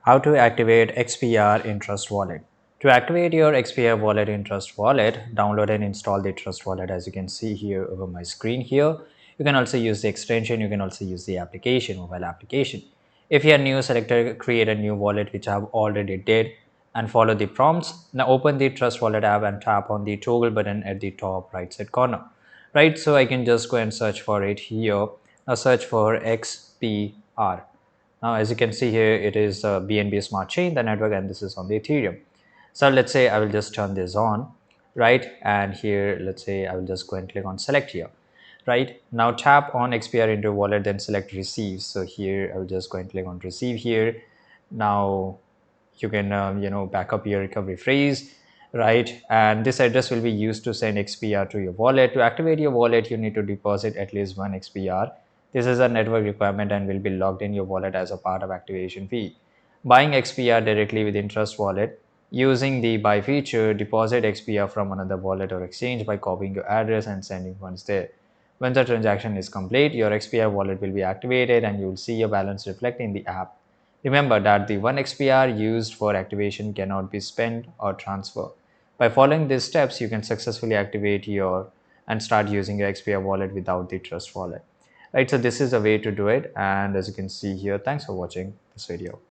How to activate XPR in Trust Wallet. To activate your XPR wallet in Trust Wallet, download and install the Trust Wallet as you can see here over my screen here. You can also use the extension, you can also use the application, mobile application. If you are new, select create a new wallet, which I have already did, and follow the prompts. Now open the Trust Wallet app and tap on the toggle button at the top right side corner. Right, so I can just go and search for it here. Now search for XPR. Now, as you can see here, it is BNB Smart Chain, the network, and this is on the Ethereum. So let's say I will just turn this on, right? And here, let's say I will just go and click on select here, right? Now tap on XPR into wallet, then select receive. So here I will just go and click on receive here. Now you can back up your recovery phrase, right? And this address will be used to send XPR to your wallet. To activate your wallet, you need to deposit at least one XPR. This is a network requirement and will be logged in your wallet as a part of activation fee. Buying XPR directly within Trust Wallet, using the buy feature, deposit XPR from another wallet or exchange by copying your address and sending funds there. When the transaction is complete, your XPR wallet will be activated and you will see your balance reflect in the app. Remember that the one XPR used for activation cannot be spent or transferred. By following these steps, you can successfully activate your and start using your XPR wallet without the Trust Wallet. Right, so this is a way to do it, and as you can see here, thanks for watching this video.